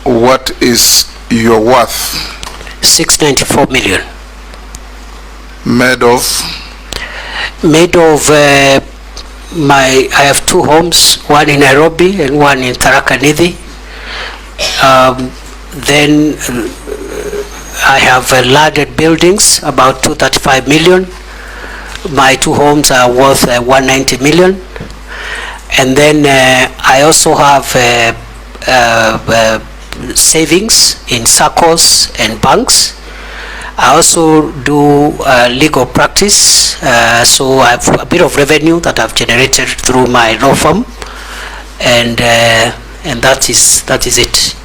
what is your worth? 694 million. Made of? I have 2 homes, one in Nairobi and one in Tharaka Nithi. Then I have landed buildings, about 235 million. My 2 homes are worth 190 million. And then I also have savings in SACCOs and banks. I also do legal practice, so I have a bit of revenue that I've generated through my law firm, and that is it.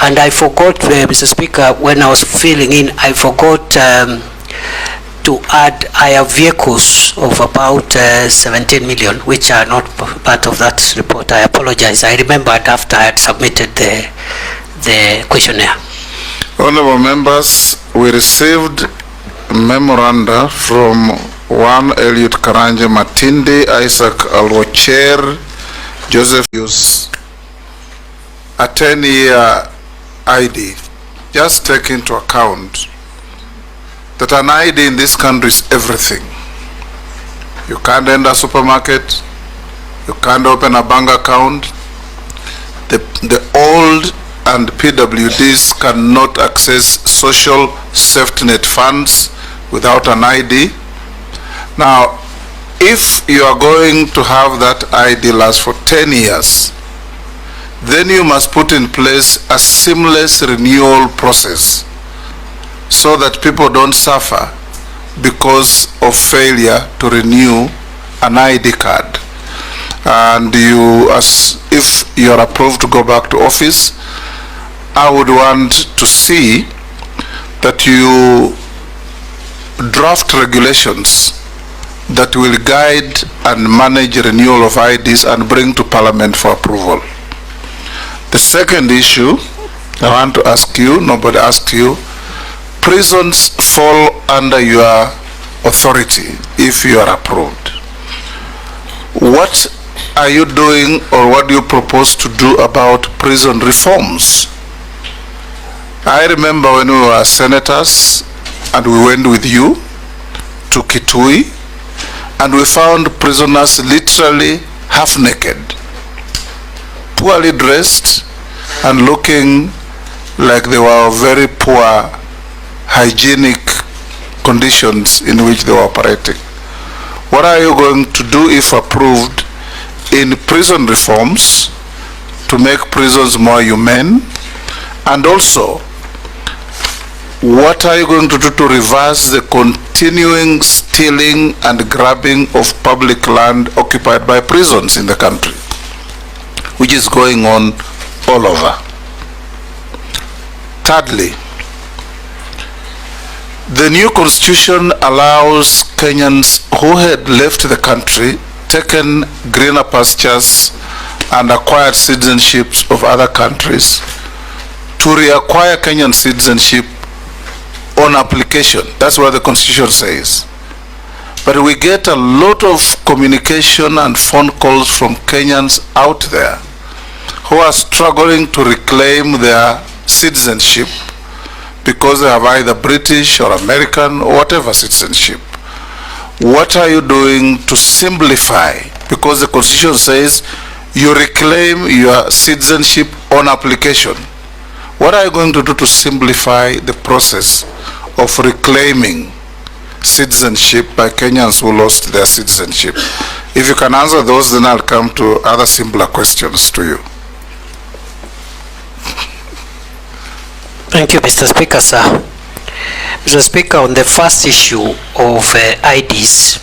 And I forgot, Mr. Speaker, when I was filling in, I forgot to add, I have vehicles of about 17 million, which are not part of that report. I apologize. I remembered after I had submitted the questionnaire. Honorable members, we received memoranda from one Eliud Karanja Matinde, Isaac Alwacher, Joseph Hughes, a 10-year ID. Just take into account that an ID in this country is everything. You can't enter a supermarket, you can't open a bank account. The old and PWDs cannot access social safety net funds without an ID. Now, if you are going to have that ID last for 10 years, then you must put in place a seamless renewal process so that people don't suffer because of failure to renew an ID card. And you, as if you are approved to go back to office, I would want to see that you draft regulations that will guide and manage renewal of IDs and bring to Parliament for approval. The second issue I want to ask you, nobody asked you, prisons fall under your authority if you are approved. What are you doing, or what do you propose to do about prison reforms? I remember when we were senators and we went with you to Kitui and we found prisoners literally half naked, poorly dressed and looking like they were very poor hygienic conditions in which they were operating. What are you going to do, if approved, in prison reforms to make prisons more humane? And also, what are you going to do to reverse the continuing stealing and grabbing of public land occupied by prisons in the country, which is going on all over? Thirdly, the new constitution allows Kenyans who had left the country, taken greener pastures and acquired citizenships of other countries to reacquire Kenyan citizenship on application. That's what the constitution says. But we get a lot of communication and phone calls from Kenyans out there who are struggling to reclaim their citizenship because they have either British or American or whatever citizenship. What are you doing to simplify? Because the constitution says you reclaim your citizenship on application. What are you going to do to simplify the process of reclaiming citizenship by Kenyans who lost their citizenship? If you can answer those, then I'll come to other simpler questions to you. Thank you, Mr. Speaker, sir. Mr. Speaker, on the first issue of IDs,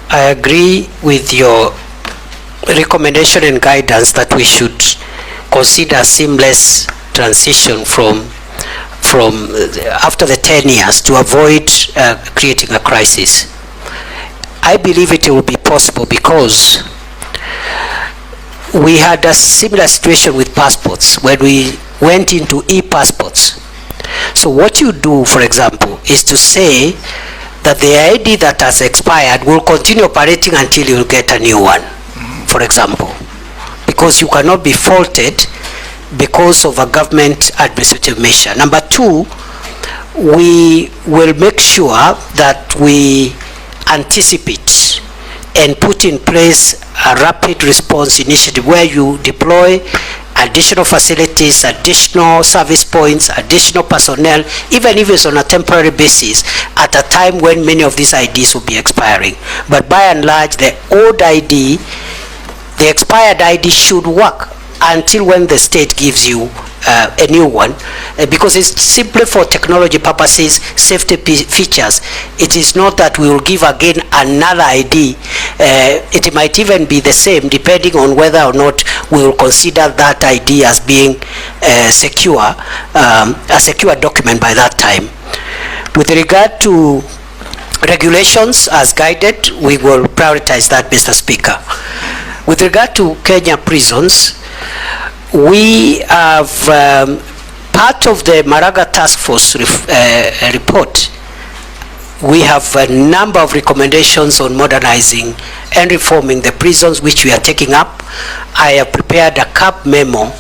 I agree with your recommendation and guidance that we should consider seamless transition from after the 10 years to avoid creating a crisis. I believe it will be possible because we had a similar situation with passports when we went into e-passports. So what you do, for example, is to say that the ID that has expired will continue operating until you get a new one, for example, because you cannot be faulted because of a government administrative measure. Number two, we will make sure that we anticipate and put in place a rapid response initiative where you deploy additional facilities, additional service points, additional personnel, even if it's on a temporary basis, at a time when many of these IDs will be expiring. But by and large, the old ID, the expired ID should work until when the state gives you a new one, because it's simply for technology purposes, safety features. It is not that we will give again another ID. It might even be the same depending on whether or not we will consider that ID as being secure, a secure document by that time. With regard to regulations as guided, we will prioritize that, Mr. Speaker. With regard to Kenya prisons, we have part of the Maraga Task Force report. We have a number of recommendations on modernizing and reforming the prisons, which we are taking up. I have prepared a CAB memo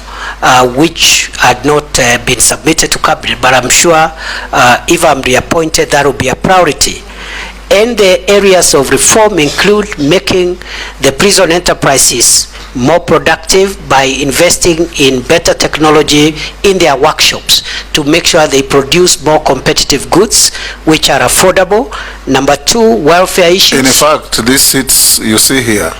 which had not been submitted to cabinet, but I'm sure if I'm reappointed, that will be a priority. And the areas of reform include making the prison enterprises more productive by investing in better technology in their workshops to make sure they produce more competitive goods which are affordable. Number two, welfare issues. In fact, these seats you see here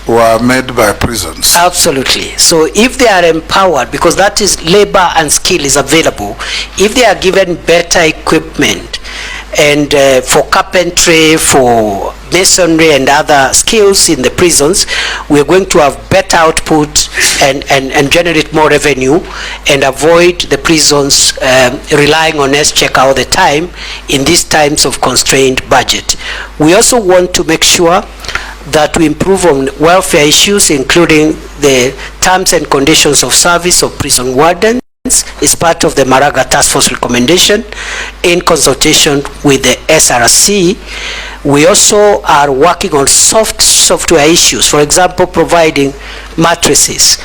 were made by prisons. Absolutely. So if they are empowered, because that is labor and skill is available, if they are given better equipment and for carpentry, for masonry and other skills in the prisons, we are going to have better output and generate more revenue and avoid the prisons relying on S-check all the time in these times of constrained budget. We also want to make sure that we improve on welfare issues, including the terms and conditions of service of prison wardens. Is part of the Maraga Task Force recommendation in consultation with the SRC. We also are working on software issues, for example, providing mattresses.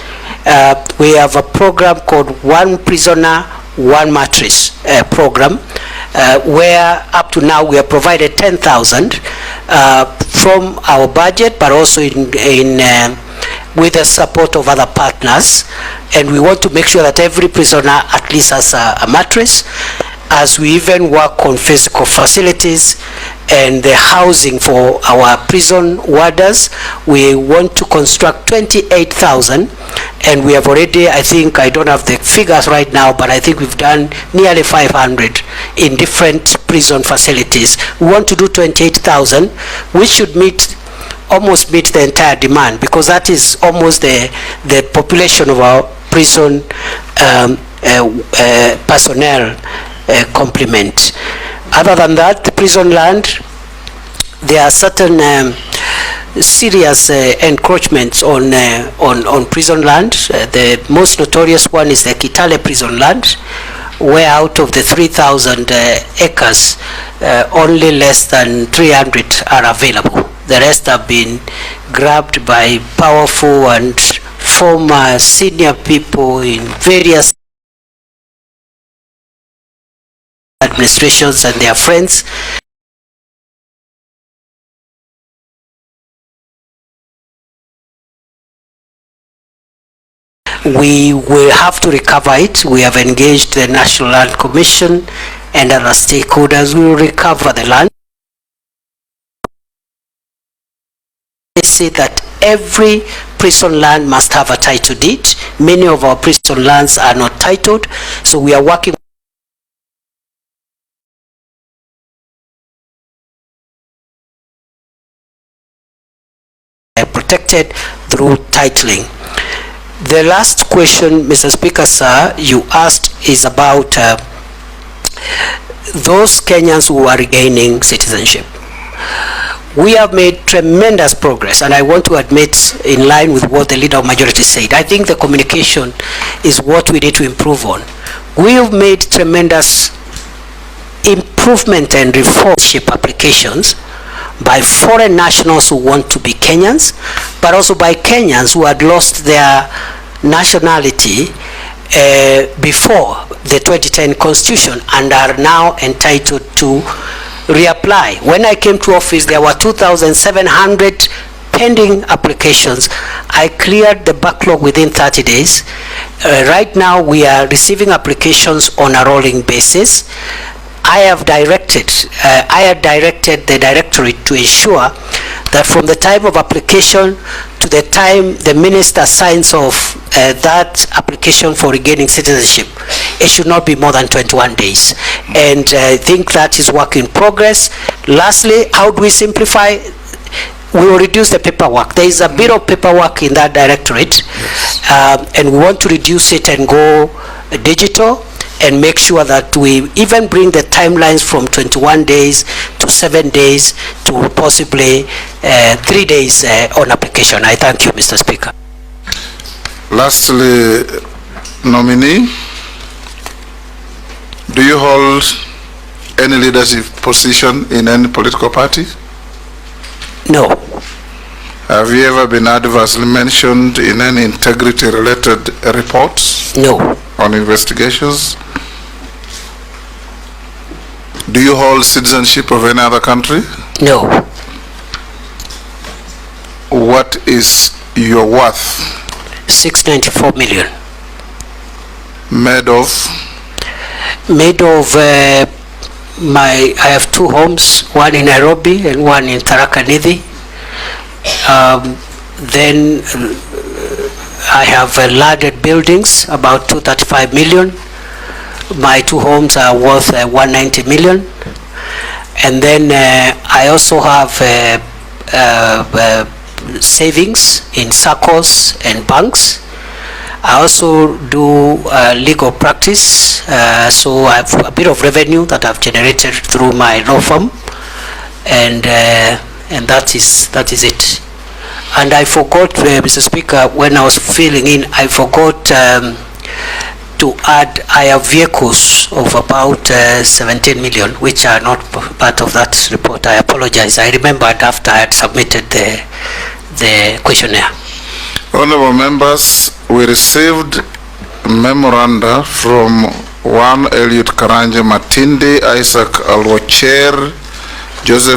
We have a program called One Prisoner, One Mattress program, where up to now we have provided 10,000 from our budget, but also with the support of other partners, and we want to make sure that every prisoner at least has a mattress, as we even work on physical facilities and the housing for our prison warders. We want to construct 28,000, and we have already, I think, I don't have the figures right now, but I think we've done nearly 500 in different prison facilities. We want to do 28,000, which should almost meet the entire demand, because that is almost the population of our prison personnel complement. Other than that, the prison land, there are certain serious encroachments on prison land. The most notorious one is the Kitale prison land, where out of the 3,000 acres, only less than 300 are available. The rest have been grabbed by powerful and former senior people in various administrations and their friends. We will have to recover it. We have engaged the National Land Commission and other stakeholders. We will recover the land. Say that every prison land must have a title deed. Many of our prison lands are not titled, so we are working protected through titling. The last question, Mr. Speaker, sir, you asked is about those Kenyans who are regaining citizenship. We have made tremendous progress, and I want to admit, in line with what the leader of majority said, I think the communication is what we need to improve on. We have made tremendous improvement and reformship applications by foreign nationals who want to be Kenyans, but also by Kenyans who had lost their nationality before the 2010 constitution and are now entitled to reapply. When I came to office, there were 2,700 pending applications. I cleared the backlog within 30 days. Right now, we are receiving applications on a rolling basis. I had directed the directorate to ensure that from the time of application to the time the minister signs off that application for regaining citizenship, it should not be more than 21 days. And I think that is work in progress. Lastly, how do we simplify? We will reduce the paperwork. There is a bit of paperwork in that directorate, and we want to reduce it and go digital and make sure that we even bring the timelines from 21 days to 7 days to possibly 3 days on application. I thank you, Mr. Speaker. Lastly, nominee, do you hold any leadership position in any political party? No. Have you ever been adversely mentioned in any integrity-related reports? No. On investigations? Do you hold citizenship of any other country? No. What is your worth? 694 million. Made of? Made of I have 2 homes, one in Nairobi and one in Tharaka Nithi. Then I have landed buildings, about 235 million. My 2 homes are worth 190 million. And then I also have savings in SACCOs and banks. I also do legal practice, so I have a bit of revenue that I've generated through my law firm, and that is it. And I forgot, Mr. Speaker, when I was filling in, I forgot to add, I have vehicles of about 17 million, which are not part of that report. I apologize. I remembered after I had submitted the questionnaire. Honorable members, we received memoranda from one Eliud Karanja Matindi, Isaac Alwacher, Joseph